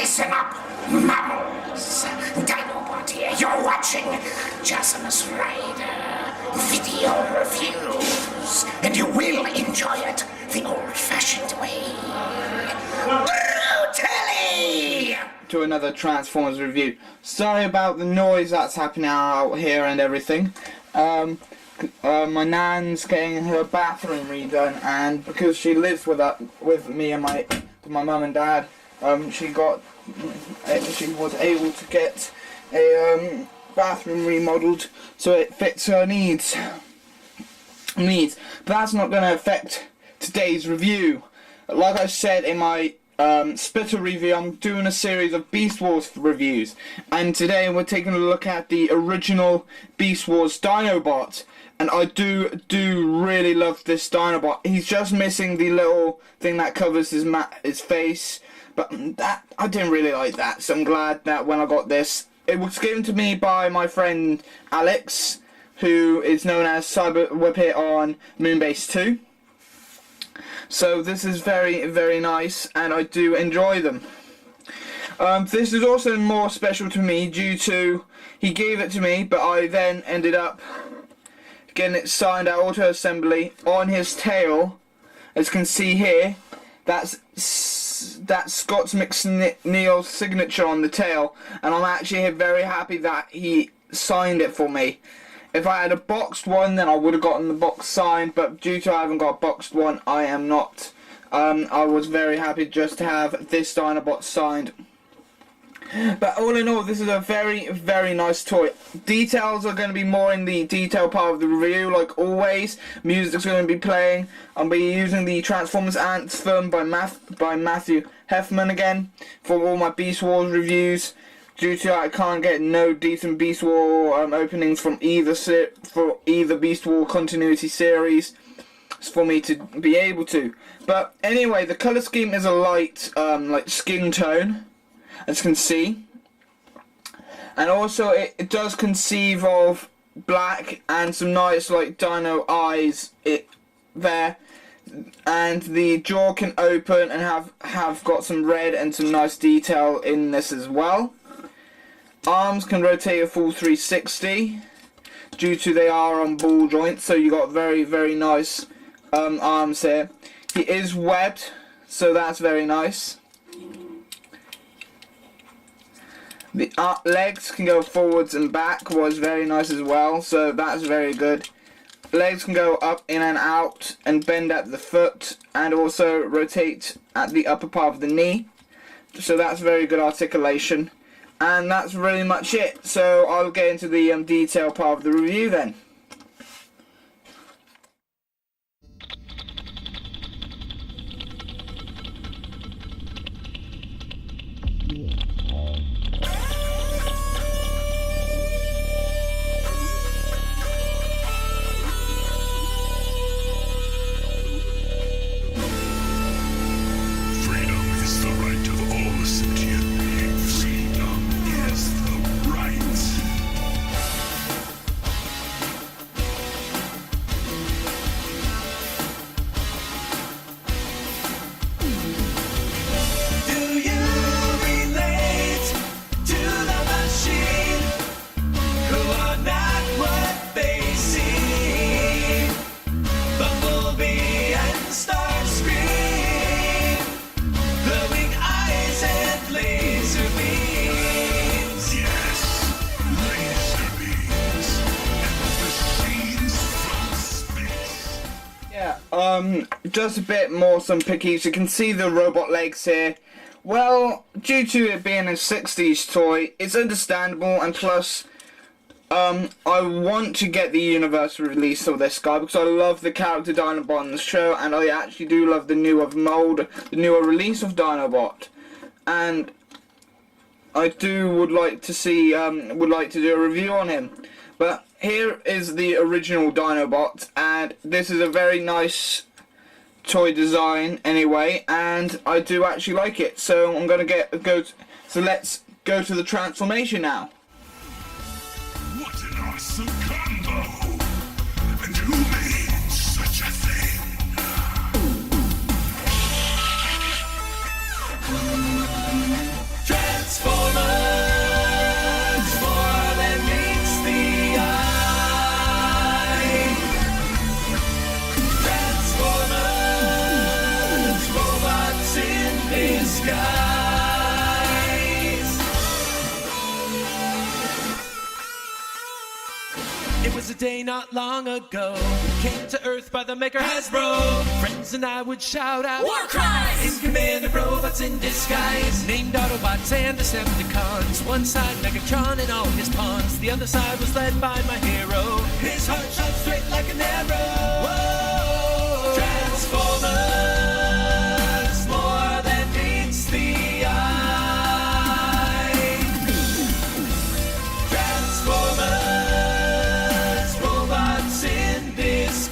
Listen up, mammals. Dinobot here. You're watching Jazzimus Rider video reviews, and you will enjoy it the old-fashioned way. Brutally! To another Transformers review. Sorry about the noise that's happening out here and everything. My nan's getting her bathroom redone, and because she lives with me and my mum and dad, she was able to get a bathroom remodeled so it fits her needs. But that's not going to affect today's review. Like I said in my Splitter review, I'm doing a series of Beast Wars reviews, and today we're taking a look at the original Beast Wars Dinobot. And I do really love this Dinobot. He's just missing the little thing that covers his face, but that I didn't really like that. So I'm glad that when I got this, it was given to me by my friend Alex, who is known as Cyber Whippet on Moonbase 2. So this is very, very nice, and I do enjoy them. This is also more special to me due to he gave it to me, but I then ended up getting it signed at auto assembly on his tail. As you can see here, that's Scott McNeil's signature on the tail, and I'm actually very happy that he signed it for me. If I had a boxed one, then I would have gotten the box signed, but due to I haven't got a boxed one, I am not. I was very happy just to have this Dinobot signed. But all in all, this is a very, very nice toy. Details are going to be more in the detail part of the review, like always. Music's going to be playing. I'll be using the Transformers Anthem by Matthew Heffman again for all my Beast Wars reviews. Due to I can't get no decent Beast War openings from either Beast War continuity series for me to be able to. But anyway, the color scheme is a light, like skin tone, as you can see, and also it does conceive of black and some nice like dino eyes there, and the jaw can open and have got some red and some nice detail in this as well. Arms can rotate a full 360 due to they are on ball joints, so you got very, very nice arms here. He is webbed, so that's very nice. The legs can go forwards and back, was very nice as well, so that's very good. Legs can go up, in and out, and bend at the foot, and also rotate at the upper part of the knee. So that's very good articulation. And that's really much it. So I'll get into the detail part of the review then. Just a bit more some pickies. You can see the robot legs here. Well, due to it being a 60s toy, it's understandable, and plus I want to get the universal release of this guy because I love the character Dinobot on the show, and I actually do love the newer release of Dinobot, and I would like to do a review on him. But here is the original Dinobot, and this is a very nice toy design anyway, and I do actually like it. So I'm gonna so let's go to the transformation now. What an awesome combo! And who made such a thing? It was a day not long ago, came to Earth by the maker Hasbro. Friends and I would shout out war cries in command of robots in disguise, named Autobots and Decepticons. One side Megatron and all his pawns, the other side was led by my hero. His heart shot straight like an arrow. Whoa! Transformers, more than meets the eye. Transformers, robots in disguise.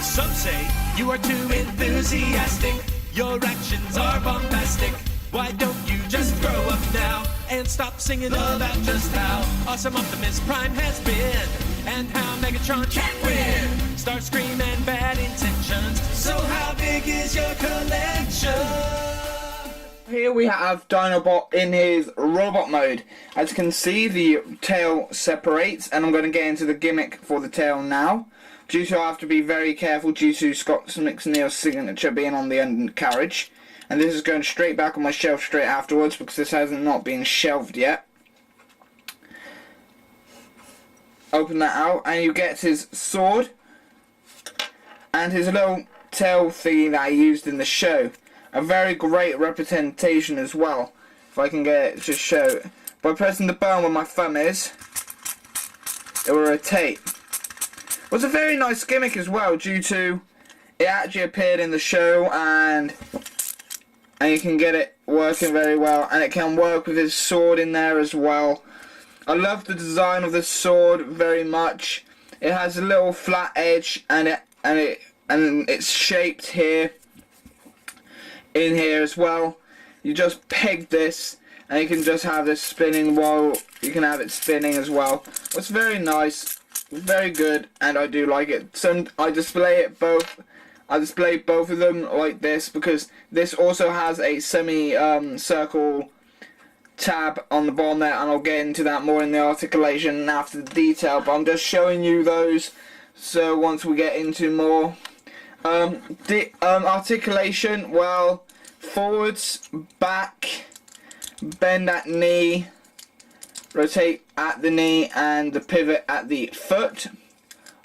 Some say you are too enthusiastic, your actions are bombastic. Why don't you just grow up now and stop singing about just how awesome Optimus Prime has been and how Megatron can't win? Starscream and bad intentions. So how big is your collection? Here we have Dinobot in his robot mode. As you can see, the tail separates, and I'm going to get into the gimmick for the tail now. Due to I have to be very careful due to Scott McNeil's signature being on the undercarriage. And this is going straight back on my shelf straight afterwards because this hasn't not been shelved yet. Open that out and you get his sword and his little tail thingy that I used in the show. A very great representation as well. If I can get it to show. By pressing the button where my thumb is, it will rotate. It was a very nice gimmick as well due to it actually appeared in the show and you can get it working very well, and it can work with his sword in there as well. I love the design of this sword very much. It has a little flat edge and it's shaped here in here as well. You just peg this and you can just have this spinning while you can have it spinning as well. It's very nice, very good, and I do like it. So I display both of them like this because this also has a semi-circle tab on the bottom there, and I'll get into that more in the articulation and after the detail, but I'm just showing you those. So once we get into more articulation, well, forwards, back, bend at knee, rotate at the knee, and the pivot at the foot.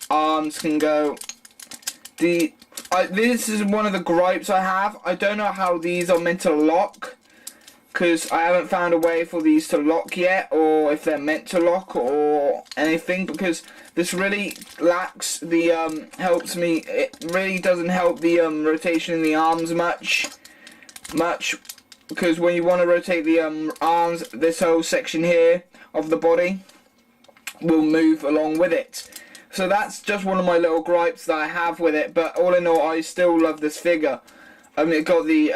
Arms can go. This is one of the gripes I have. I don't know how these are meant to lock, because I haven't found a way for these to lock yet, or if they're meant to lock or anything, because this really lacks the helps me. It really doesn't help the rotation in the arms much, because when you want to rotate the arms, this whole section here of the body will move along with it. So that's just one of my little gripes that I have with it, but all in all, I still love this figure. It got the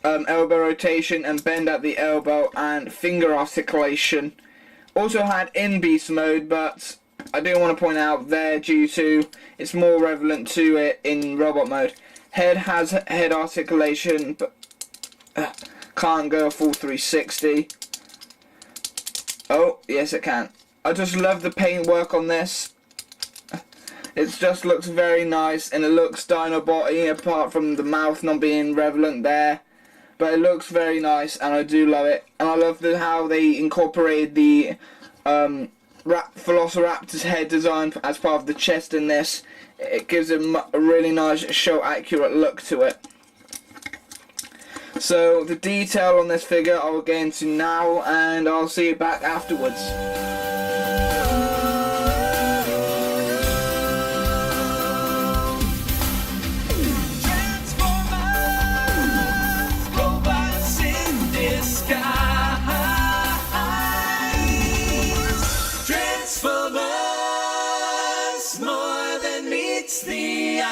elbow rotation and bend at the elbow and finger articulation. Also had in beast mode, but I do want to point out there due to it's more relevant to it in robot mode. Head has head articulation, but can't go a full 360. Oh, yes it can. I just love the paintwork on this. It just looks very nice, and it looks Dinobot-y apart from the mouth not being relevant there. But it looks very nice, and I do love it. And I love how they incorporated the Velociraptor's head design as part of the chest in this. It gives it a really nice, show accurate look to it. So the detail on this figure I will get into now, and I'll see you back afterwards. The eye.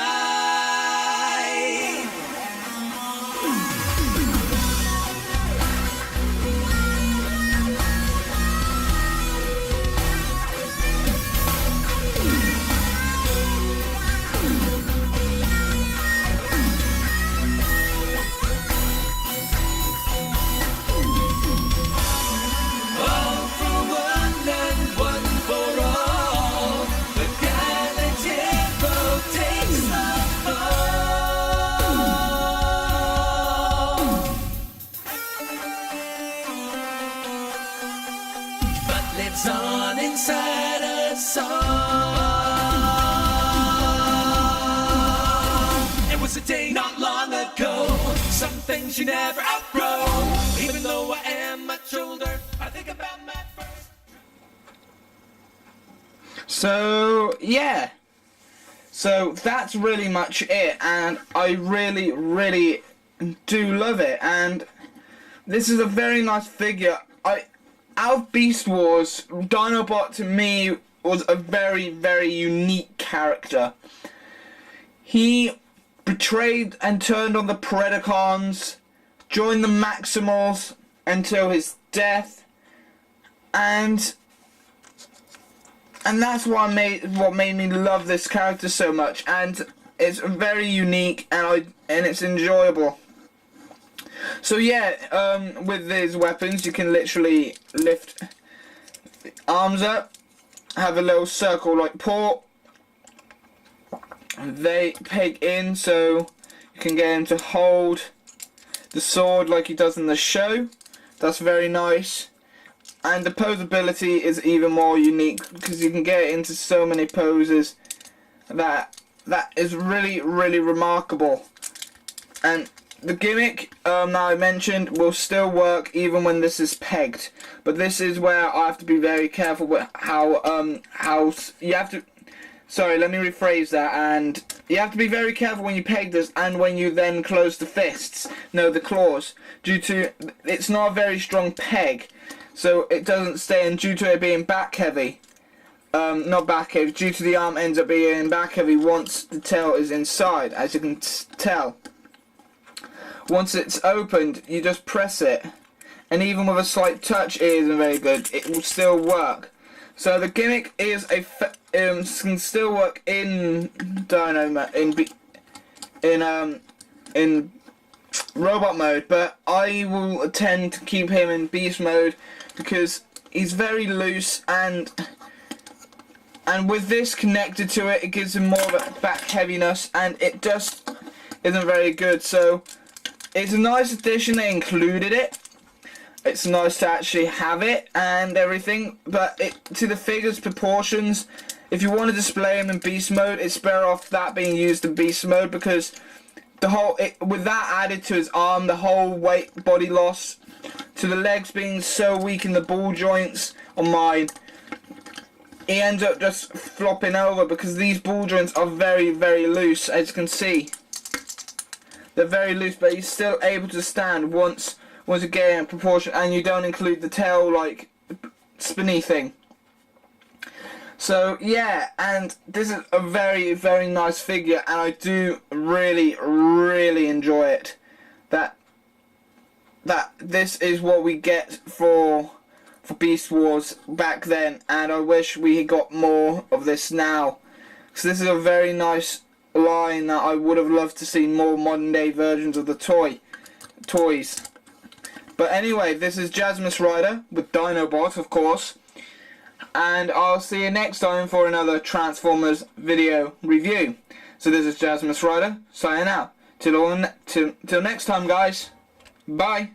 you never outgrow. Even though I am much older, I think about my first. So yeah, so that's really much it, and I really do love it, and this is a very nice figure. Out of Beast Wars, Dinobot to me was a very unique character. He betrayed and turned on the Predacons, joined the Maximals until his death, and that's what made me love this character so much, and it's very unique and it's enjoyable. So yeah, with these weapons you can literally lift the arms up, have a little circle like port, they peg in so you can get him to hold the sword like he does in the show. That's very nice. And the posability is even more unique because you can get it into so many poses that is really remarkable. And the gimmick that I mentioned will still work even when this is pegged, but this is where I have to be very careful with how you have to. Sorry, let me rephrase that. And you have to be very careful when you peg this and when you then close the fists, no, the claws, due to it's not a very strong peg, so it doesn't stay in due to it being back heavy. Not back heavy, due to the arm ends up being back heavy once the tail is inside, as you can tell. Once it's opened, you just press it, and even with a slight touch, it isn't very good. It will still work. So the gimmick is can still work in in robot mode, but I will tend to keep him in beast mode because he's very loose, and with this connected to it, it gives him more of a back heaviness, and it just isn't very good. So it's a nice addition they included it. It's nice to actually have it and everything, but to the figure's proportions, if you want to display him in beast mode, it's better off that being used in beast mode, because with that added to his arm, the whole weight body loss, to the legs being so weak in the ball joints on mine, he ends up just flopping over because these ball joints are very loose, as you can see. They're very loose, but he's still able to stand once you get in proportion, and you don't include the tail like spinny thing. So yeah, and this is a very nice figure, and I do really enjoy it. That this is what we get for Beast Wars back then, and I wish we got more of this now. So this is a very nice line that I would have loved to see more modern day versions of the toys. But anyway, this is Jazzimus Rider with Dinobot, of course, and I'll see you next time for another Transformers video review. So this is Jazzimus Rider signing out. Till next time, guys. Bye.